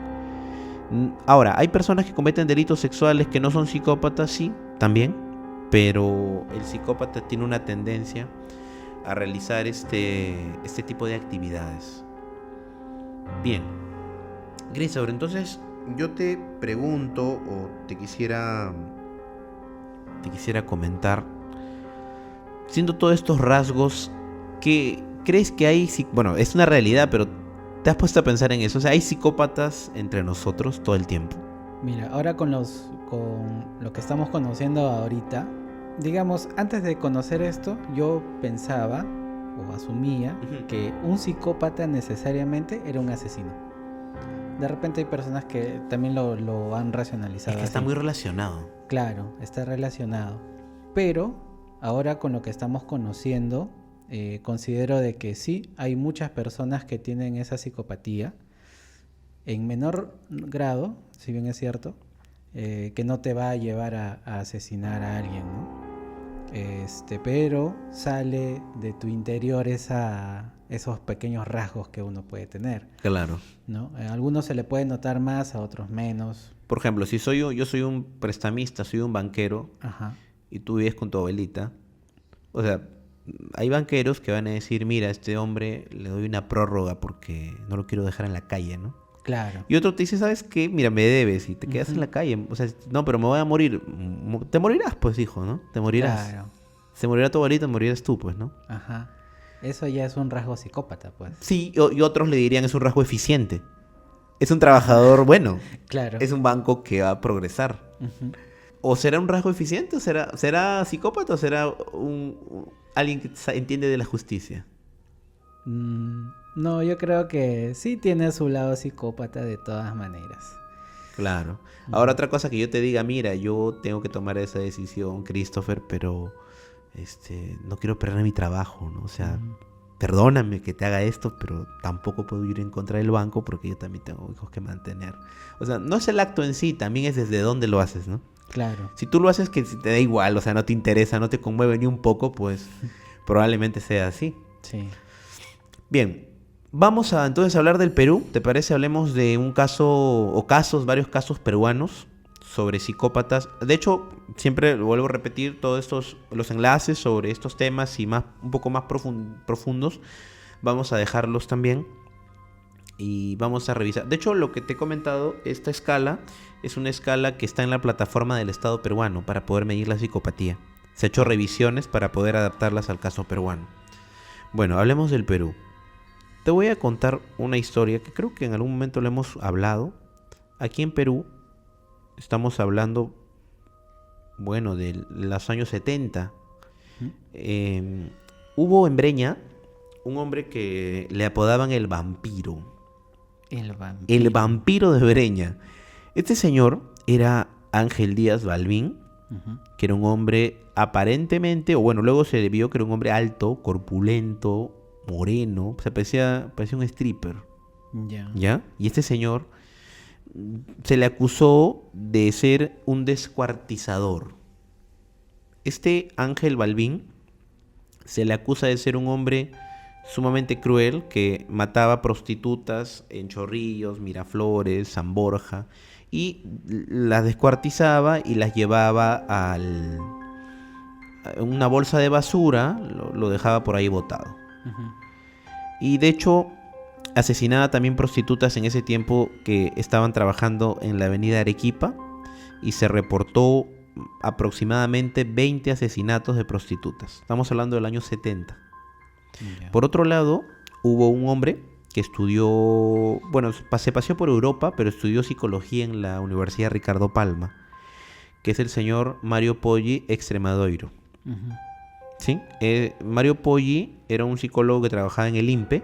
Ahora, hay personas que cometen delitos sexuales que no son psicópatas, sí, también. Pero el psicópata tiene una tendencia a realizar este tipo de actividades. Bien. Grisauer, entonces yo te pregunto o te quisiera comentar, siendo todos estos rasgos, ¿qué crees que hay? Bueno, es una realidad, pero ¿te has puesto a pensar en eso? O sea, ¿hay psicópatas entre nosotros todo el tiempo? Mira, ahora con lo que estamos conociendo ahorita, digamos, antes de conocer esto, yo pensaba o asumía que un psicópata necesariamente era un asesino. De repente hay personas que también lo han racionalizado. Es que está muy relacionado. Claro, está relacionado. Pero ahora con lo que estamos conociendo, considero de que sí, hay muchas personas que tienen esa psicopatía. En menor grado, si bien es cierto, que no te va a llevar a asesinar a alguien, ¿no? Pero sale de tu interior esos pequeños rasgos que uno puede tener. Claro. ¿No? A algunos se le puede notar más, a otros menos. Por ejemplo, si yo soy un prestamista, soy un banquero, Ajá. Y tú vives con tu abuelita, o sea, hay banqueros que van a decir, mira, a este hombre le doy una prórroga porque no lo quiero dejar en la calle, ¿no? Claro. Y otro te dice, ¿sabes qué? Mira, me debes y te quedas en la calle. O sea, no, pero me voy a morir. Te morirás, pues, hijo, ¿no? Te morirás. Claro. Se morirá tu abuelita, morirás tú, pues, ¿no? Ajá. Eso ya es un rasgo psicópata, pues. Sí, y otros le dirían, es un rasgo eficiente. Es un trabajador bueno. Claro. Es un banco que va a progresar. ¿O será un rasgo eficiente? ¿O será psicópata? ¿O será alguien que entiende de la justicia? No, yo creo que sí tiene su lado psicópata de todas maneras. Claro. Ahora otra cosa que yo te diga, mira, yo tengo que tomar esa decisión, Christopher, pero no quiero perder mi trabajo, ¿no? O sea, perdóname que te haga esto, pero tampoco puedo ir en contra del banco porque yo también tengo hijos que mantener. O sea, no es el acto en sí, también es desde dónde lo haces, ¿no? Claro. Si tú lo haces que te da igual, o sea, no te interesa, no te conmueve ni un poco, pues probablemente sea así. Sí. Bien, vamos a entonces hablar del Perú. ¿Te parece? Hablemos de un caso o varios casos peruanos sobre psicópatas. De hecho, siempre vuelvo a repetir todos los enlaces sobre estos temas y un poco más profundos. Vamos a dejarlos también y vamos a revisar. De hecho, lo que te he comentado, esta escala es una escala que está en la plataforma del Estado peruano para poder medir la psicopatía. Se ha hecho revisiones para poder adaptarlas al caso peruano. Bueno, hablemos del Perú. Te voy a contar una historia que creo que en algún momento lo hemos hablado. Aquí en Perú estamos hablando, bueno, de los años 70. Hubo en Breña un hombre que le apodaban el vampiro. El vampiro. El vampiro de Breña. Este señor era Ángel Díaz Balbín, que era un hombre aparentemente, o bueno, luego se vio que era un hombre alto, corpulento, moreno, o sea, parecía un stripper. ¿Ya? Y este señor se le acusó de ser un descuartizador. Este Ángel Balbín se le acusa de ser un hombre sumamente cruel que mataba prostitutas en Chorrillos, Miraflores, San Borja y las descuartizaba y las llevaba a una bolsa de basura, lo dejaba por ahí botado. Y de hecho asesinaba también prostitutas en ese tiempo que estaban trabajando en la avenida Arequipa y se reportó aproximadamente 20 asesinatos de prostitutas. Estamos hablando del año 70. Por otro lado, hubo un hombre que estudió, bueno, se paseó por Europa, pero estudió psicología en la Universidad Ricardo Palma, que es el señor Mario Poggi Extremadoiro. ¿Sí? Mario Poggi era un psicólogo que trabajaba en el INPE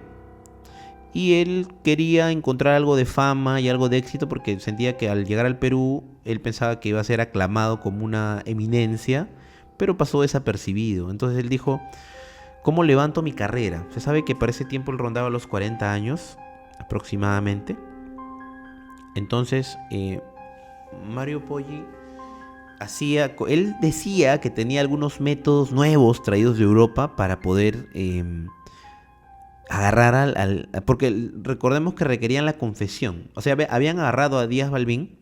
y él quería encontrar algo de fama y algo de éxito porque sentía que al llegar al Perú él pensaba que iba a ser aclamado como una eminencia, pero pasó desapercibido. Entonces él dijo: ¿cómo levanto mi carrera? Se sabe que para ese tiempo él rondaba los 40 años aproximadamente. Entonces Mario Poggi él decía que tenía algunos métodos nuevos traídos de Europa para poder agarrar porque recordemos que requerían la confesión. O sea, habían agarrado a Díaz Balbín,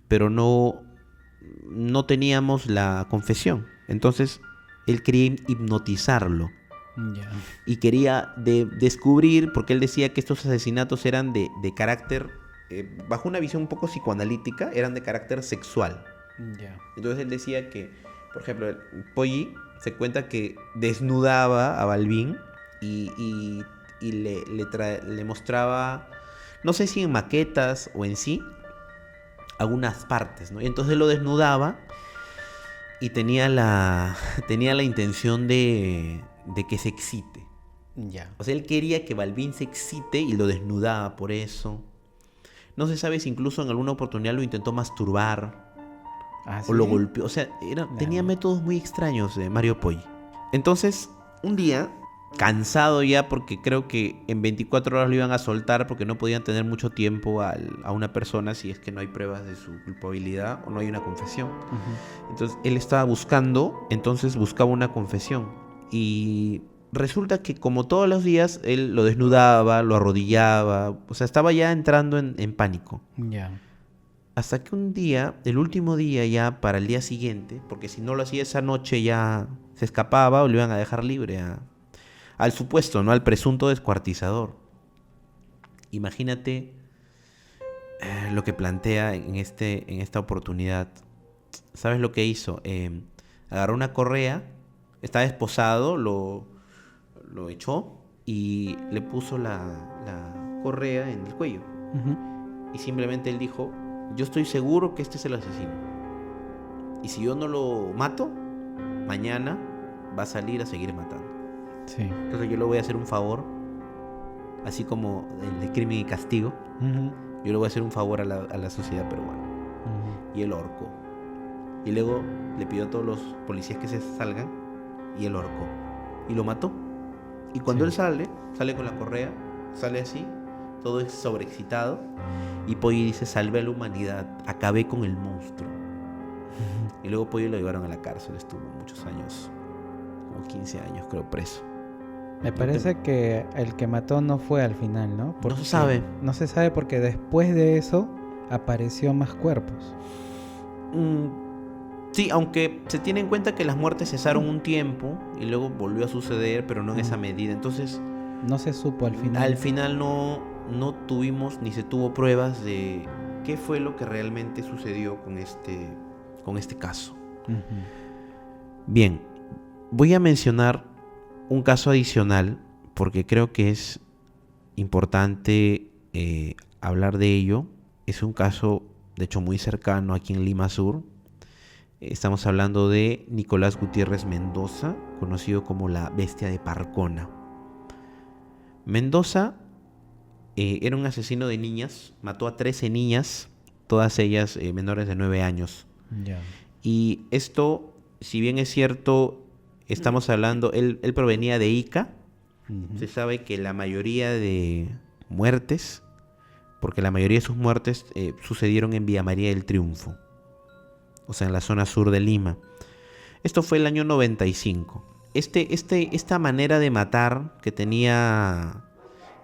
pero no teníamos la confesión. Entonces él quería hipnotizarlo. Y quería descubrir, porque él decía que estos asesinatos eran de carácter, bajo una visión un poco psicoanalítica, eran de carácter sexual. Entonces él decía que, por ejemplo, Poggi se cuenta que desnudaba a Balbín y le mostraba, no sé si en maquetas o en sí, algunas partes, ¿no? Y entonces lo desnudaba y tenía la intención de que se excite. O sea, él quería que Balbín se excite y lo desnudaba por eso. No se sabe si incluso en alguna oportunidad lo intentó masturbar. ¿Ah, o sí? lo golpeó. O sea, tenía métodos muy extraños de Mario Poggi. Entonces, un día, cansado ya porque creo que en 24 horas lo iban a soltar porque no podían tener mucho tiempo a una persona si es que no hay pruebas de su culpabilidad o no hay una confesión. Entonces, él estaba buscaba una confesión. Y resulta que como todos los días, él lo desnudaba, lo arrodillaba, o sea, estaba ya entrando en pánico. Hasta que un día, el último día ya para el día siguiente, porque si no lo hacía esa noche ya se escapaba o lo iban a dejar libre al supuesto, ¿no? Al presunto descuartizador. Imagínate lo que plantea en esta oportunidad. ¿Sabes lo que hizo? Agarró una correa, estaba esposado, lo echó y le puso la correa en el cuello. Y simplemente él dijo: yo estoy seguro que este es el asesino. Y si yo no lo mato, mañana va a salir a seguir matando. Entonces yo le voy a hacer un favor, así como el de Crimen y Castigo. Yo le voy a hacer un favor a la sociedad peruana. Y él ahorcó. Y luego le pidió a todos los policías que se salgan y él ahorcó. Y lo mató. Y cuando él sale con la correa, sale así, todo es sobreexcitado. Y Poggi dice: salvé a la humanidad, acabé con el monstruo. Y luego Poggi lo llevaron a la cárcel, estuvo muchos años, como 15 años creo, preso. Me parece que el que mató no fue al final, ¿no? No se sabe. No se sabe porque después de eso apareció más cuerpos. Sí, aunque se tiene en cuenta que las muertes cesaron un tiempo y luego volvió a suceder, pero no en esa medida. Entonces no se supo al final. Al final no tuvimos ni se tuvo pruebas de qué fue lo que realmente sucedió con este caso. Bien, voy a mencionar un caso adicional porque creo que es importante hablar de ello. Es un caso de hecho muy cercano aquí en Lima Sur. Estamos hablando de Nicolás Gutiérrez Mendoza, conocido como la Bestia de Parcona. Mendoza era un asesino de niñas, mató a 13 niñas, todas ellas menores de 9 años. Ya. Y esto, si bien es cierto, estamos hablando, él provenía de Ica. Ujú. Se sabe que la mayoría de muertes, porque la mayoría de sus muertes sucedieron en Villa María del Triunfo, o sea, en la zona sur de Lima. Esto fue el año 95. Esta manera de matar que tenía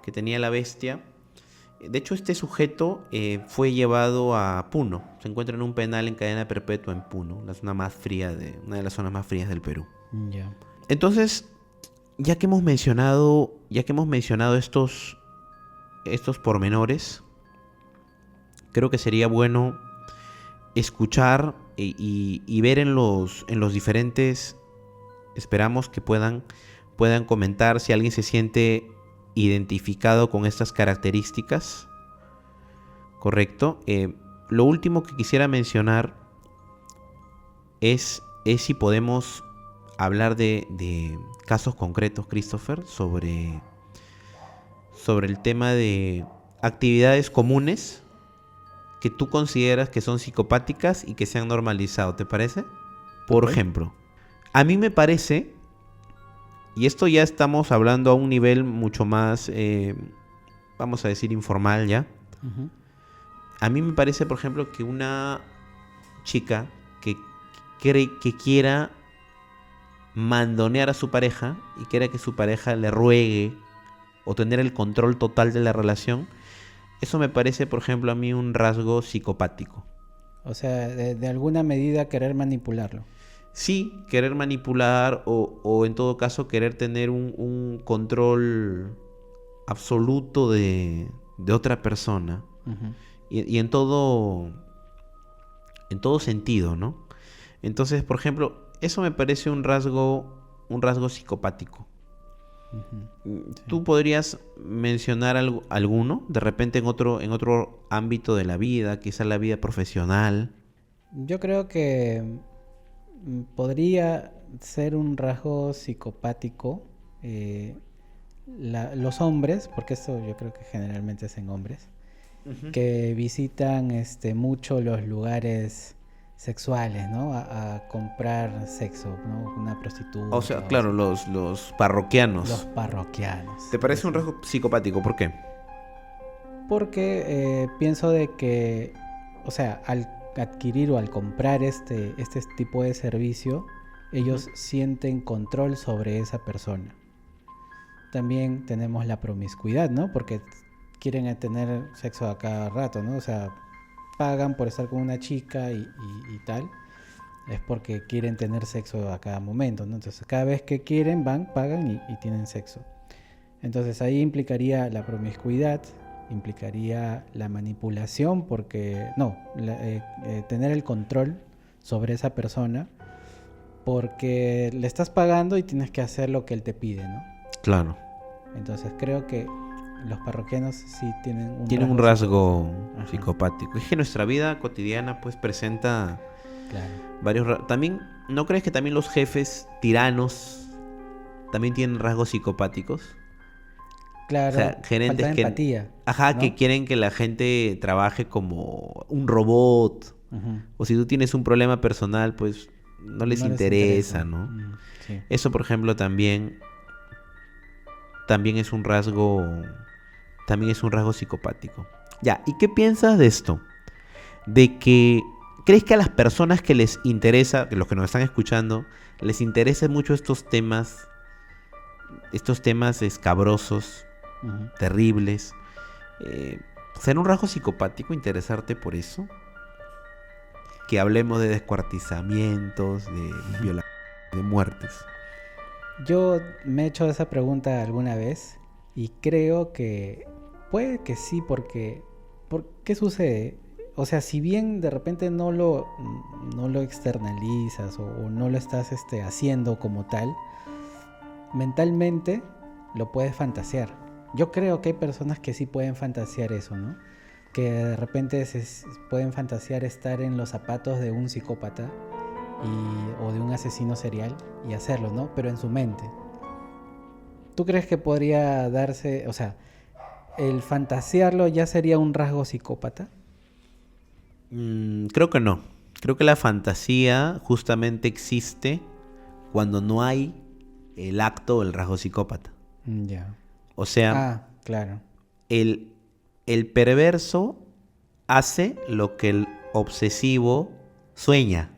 la bestia, de hecho este sujeto fue llevado a Puno. Se encuentra en un penal en cadena perpetua en Puno, la zona más fría una de las zonas más frías del Perú. Ya. Entonces, ya que hemos mencionado estos pormenores, creo que sería bueno escuchar y ver en los diferentes, esperamos que puedan comentar si alguien se siente identificado con estas características. Correcto. Lo último que quisiera mencionar es si podemos hablar de casos concretos, Christopher, sobre el tema de actividades comunes que tú consideras que son psicopáticas y que se han normalizado, ¿te parece? Por ejemplo, a mí me parece, y esto ya estamos hablando a un nivel mucho más, vamos a decir, informal ya. Ujú. A mí me parece, por ejemplo, que una chica que quiera mandonear a su pareja y quiera que su pareja le ruegue o tener el control total de la relación, eso me parece, por ejemplo, a mí un rasgo psicopático. O sea, de alguna medida querer manipularlo. Sí, querer manipular o en todo caso querer tener un control absoluto de otra persona. Ujú. Y en todo sentido, ¿no? Entonces, por ejemplo, eso me parece un rasgo psicopático. Ujú. ¿Tú Sí. podrías mencionar alguno? De repente en otro ámbito de la vida, quizá la vida profesional. Yo creo que podría ser un rasgo psicopático los hombres, porque esto yo creo que generalmente es en hombres, que visitan mucho los lugares sexuales, ¿no? A comprar sexo, ¿no? Una prostituta. O sea, claro, los parroquianos. Los parroquianos. ¿Te parece un Sí. rasgo psicopático? ¿Por qué? Porque pienso de que, o sea, al adquirir o al comprar este tipo de servicio, ellos sienten control sobre esa persona. También tenemos la promiscuidad, ¿no? Porque quieren tener sexo a cada rato, ¿no? O sea, pagan por estar con una chica y tal. Es porque quieren tener sexo a cada momento, ¿no? Entonces, cada vez que quieren, van, pagan y tienen sexo. Entonces, ahí implicaría la promiscuidad, implicaría la manipulación, porque no, tener el control sobre esa persona, porque le estás pagando y tienes que hacer lo que él te pide, ¿no? Claro. Entonces creo que los parroquianos sí tienen Tienen un rasgo Ajá. psicopático. Es que nuestra vida cotidiana pues presenta Claro. varios también, ¿no crees que también los jefes tiranos también tienen rasgos psicopáticos? Claro, O sea, gerentes falta de empatía. ajá, ¿no? que quieren que la gente trabaje como un robot. Ujú. O si tú tienes un problema personal, pues no les interesa, ¿no? Sí. Eso, por ejemplo, también es un rasgo psicopático. Ya, ¿y qué piensas de esto? De que ¿crees que a las personas que les interesa, que los que nos están escuchando, les interesan mucho estos temas escabrosos, Ujú. terribles? ¿Será un rasgo psicopático interesarte por eso? Que hablemos de descuartizamientos, de violaciones, de muertes. Yo me he hecho esa pregunta alguna vez y creo que puede que sí, porque ¿qué sucede? O sea, si bien de repente no lo externalizas o no lo estás haciendo como tal, mentalmente lo puedes fantasear. Yo creo que hay personas que sí pueden fantasear eso, ¿no? que de repente pueden fantasear estar en los zapatos de un psicópata o de un asesino serial y hacerlo, ¿no? Pero en su mente. ¿Tú crees que podría darse, o sea, el fantasearlo ya sería un rasgo psicópata? Creo que no. Creo que la fantasía justamente existe cuando no hay el acto o el rasgo psicópata. Ya. O sea, Claro. el perverso hace lo que el obsesivo sueña.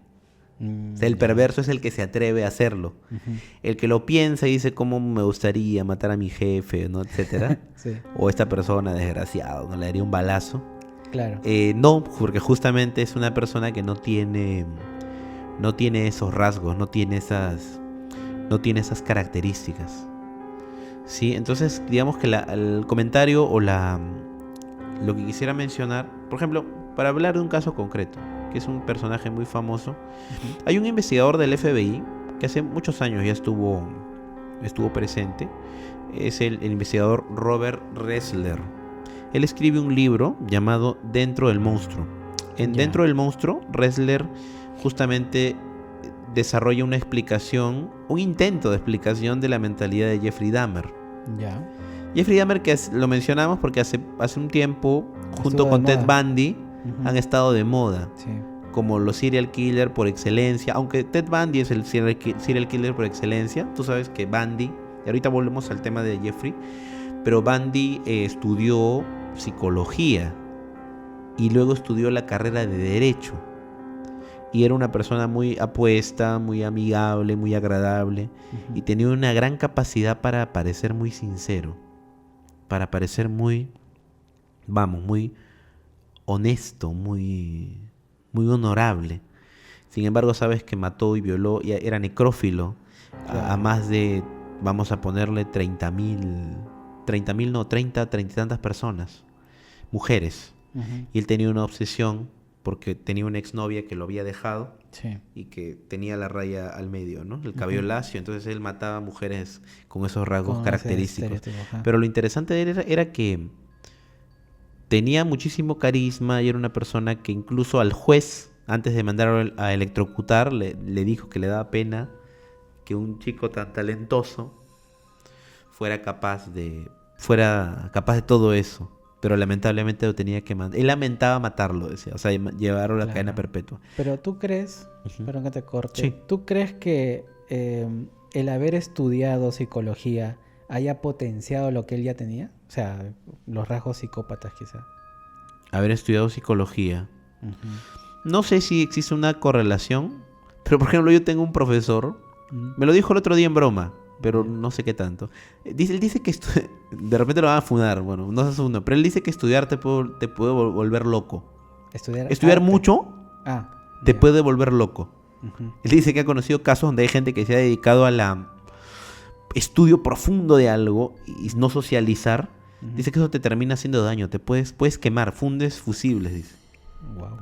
O sea, el perverso es el que se atreve a hacerlo. Uh-huh. El que lo piensa y dice cómo me gustaría matar a mi jefe, ¿no? Etcétera. Sí. O esta persona desgraciado, ¿no? Le daría un balazo. Claro. No, porque justamente es una persona que no tiene esos rasgos, no tiene esas características. Sí, entonces digamos que el comentario o lo que quisiera mencionar, por ejemplo, para hablar de un caso concreto, que es un personaje muy famoso, hay un investigador del FBI que hace muchos años ya estuvo presente, es el investigador Robert Ressler. Él escribe un libro llamado Dentro del monstruo. Dentro del monstruo, Ressler justamente desarrolla una explicación, un intento de explicación de la mentalidad de Jeffrey Dahmer. Ya. Jeffrey Dahmer, que lo mencionamos porque hace un tiempo, junto con Ted Bundy, han estado de moda. Sí. Como los serial killer por excelencia. Aunque Ted Bundy es el serial killer por excelencia. Tú sabes que Bundy, y ahorita volvemos al tema de Jeffrey, pero Bundy estudió psicología y luego estudió la carrera de Derecho. Y era una persona muy apuesta, muy amigable, muy agradable. Uh-huh. Y tenía una gran capacidad para parecer muy sincero. Para parecer muy honesto, muy honorable. Sin embargo, sabes que mató y violó, y era necrófilo. Claro. A más de, vamos a ponerle 30 y tantas personas. Mujeres. Uh-huh. Y él tenía una obsesión porque tenía una exnovia que lo había dejado. Sí. Y que tenía la raya al medio, ¿no? El cabello lacio. Entonces él mataba a mujeres con esos rasgos característicos. Pero lo interesante de él era que tenía muchísimo carisma y era una persona que incluso al juez, antes de mandarlo a electrocutar, le dijo que le daba pena que un chico tan talentoso fuera capaz de todo eso. Pero lamentablemente lo tenía que mandar. Él lamentaba matarlo, decía. O sea, llevarlo a la cadena perpetua. Pero tú crees, perdón que te corte, sí. ¿Tú crees que el haber estudiado psicología haya potenciado lo que él ya tenía? O sea, los rasgos psicópatas quizá. Haber estudiado psicología. Uh-huh. No sé si existe una correlación, pero por ejemplo yo tengo un profesor, me lo dijo el otro día en broma, pero no sé qué tanto. Él dice que de repente lo van a fundar, bueno, no se uno, pero él dice que estudiar te puede volver loco. Estudiar mucho te puede volver loco. Uh-huh. Él dice que ha conocido casos donde hay gente que se ha dedicado a estudio profundo de algo y no socializar. Uh-huh. Dice que eso te termina haciendo daño, te puedes quemar, fundes fusibles, dice. Wow.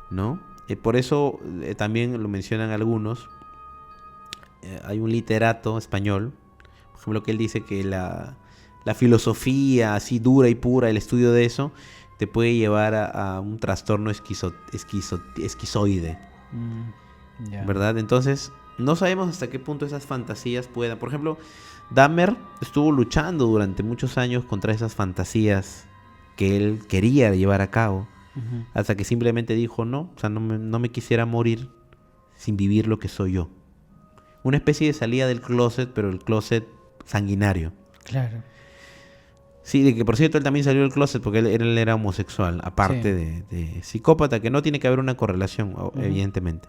¿No? Por eso también lo mencionan algunos. Hay un literato español, por ejemplo, que él dice que la filosofía así dura y pura, el estudio de eso, te puede llevar a un trastorno esquizoide. Yeah. ¿Verdad? Entonces, no sabemos hasta qué punto esas fantasías puedan. Por ejemplo, Dahmer estuvo luchando durante muchos años contra esas fantasías que él quería llevar a cabo. Uh-huh. Hasta que simplemente dijo no, o sea, no me quisiera morir sin vivir lo que soy yo. Una especie de salida del closet, pero el closet sanguinario. Claro. Sí, de que por cierto él también salió del closet porque él era homosexual, aparte de psicópata, que no tiene que haber una correlación, uh-huh. Evidentemente.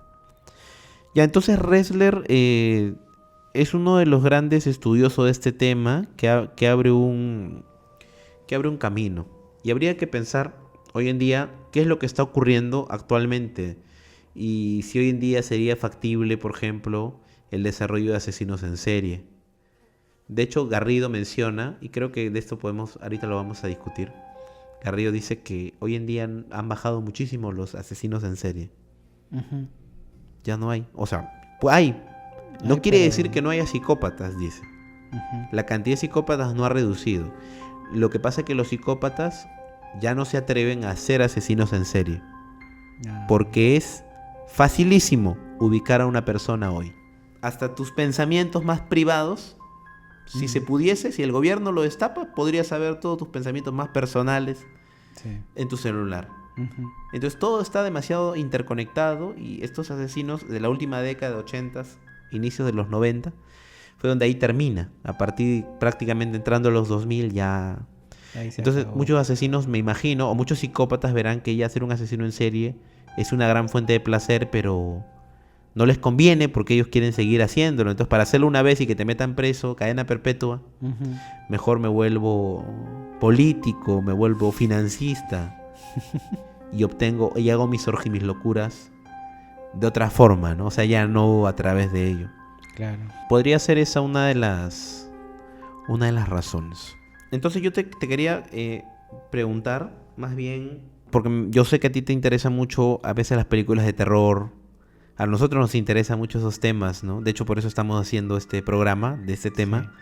Ya, entonces Ressler es uno de los grandes estudiosos de este tema que abre un camino. Y habría que pensar hoy en día qué es lo que está ocurriendo actualmente y si hoy en día sería factible, por ejemplo, el desarrollo de asesinos en serie. De hecho, Garrido menciona, y creo que de esto ahorita lo vamos a discutir. Garrido dice que hoy en día han bajado muchísimo los asesinos en serie. Uh-huh. Ya no hay, o sea, hay. No quiere decir que no haya psicópatas, dice. Uh-huh. La cantidad de psicópatas no ha reducido. Lo que pasa es que los psicópatas ya no se atreven a ser asesinos en serie. Ah, Porque es facilísimo ubicar a una persona hoy. Hasta tus pensamientos más privados, si se pudiese, si el gobierno lo destapa, podrías saber todos tus pensamientos más personales sí. en tu celular. Ujú. Entonces todo está demasiado interconectado y estos asesinos de la última década de 80s, inicios de los 90, fue donde ahí termina. A partir prácticamente entrando a los 2000 ya... Ahí se Entonces acabó. muchos asesinos, me imagino, o muchos psicópatas verán que ya ser un asesino en serie es una gran fuente de placer, pero no les conviene porque ellos quieren seguir haciéndolo. Entonces para hacerlo una vez y que te metan preso, cadena perpetua, Ujú. mejor me vuelvo político, me vuelvo financista y hago mis locuras de otra forma, ¿no? O sea, ya no a través de ello. Claro. Podría ser esa una de las razones. Entonces yo te quería preguntar, más bien, porque yo sé que a ti te interesan mucho a veces las películas de terror. A nosotros nos interesan mucho esos temas, ¿no? De hecho, por eso estamos haciendo este programa de este tema.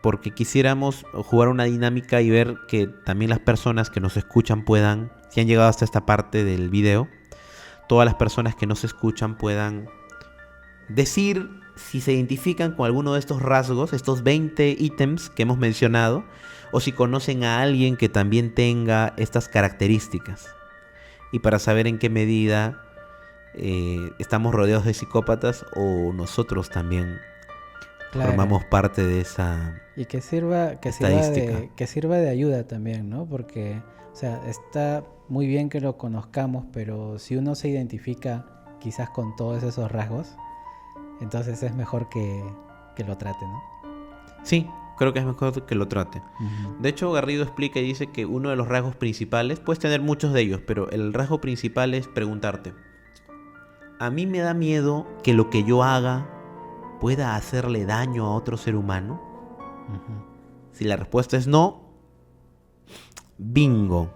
Porque quisiéramos jugar una dinámica y ver que también las personas que nos escuchan puedan, si han llegado hasta esta parte del video, todas las personas que nos escuchan puedan decir si se identifican con alguno de estos rasgos, estos 20 ítems que hemos mencionado, o si conocen a alguien que también tenga estas características. Y para saber en qué medida estamos rodeados de psicópatas o nosotros también Claro. formamos parte de esa... Y que sirva estadística. que sirva de ayuda también, ¿no? Porque, o sea, está muy bien que lo conozcamos, pero si uno se identifica quizás con todos esos rasgos, entonces es mejor que lo trate, ¿no? Sí, creo que es mejor que lo trate. Ujú. De hecho, Garrido explica y dice que uno de los rasgos principales, puedes tener muchos de ellos, pero el rasgo principal es preguntarte, ¿a mí me da miedo que lo que yo haga pueda hacerle daño a otro ser humano? Ujú. Si la respuesta es no, bingo,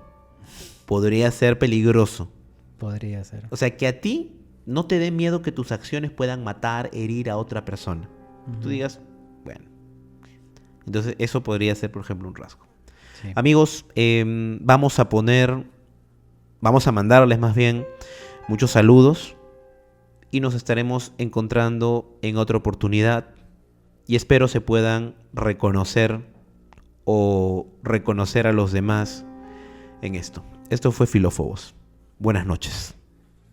podría ser peligroso. Podría ser. O sea, que a ti no te dé miedo que tus acciones puedan matar, herir a otra persona. Tú Ujú. digas, bueno. Entonces eso podría ser, por ejemplo, un rasgo. Sí. Amigos, vamos a mandarles más bien muchos saludos y nos estaremos encontrando en otra oportunidad y espero se puedan reconocer o reconocer a los demás en esto. Esto fue Filófobos. Buenas noches.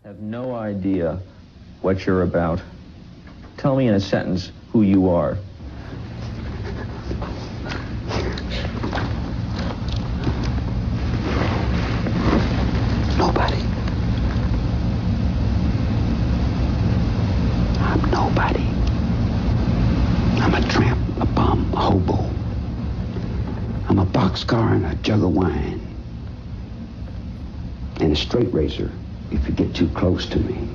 I have no idea what you're about. Tell me in a sentence who you are. Nobody. I'm nobody. I'm a tramp, a bum, a hobo. I'm a boxcar and a jug of wine. And a straight razor if you get too close to me.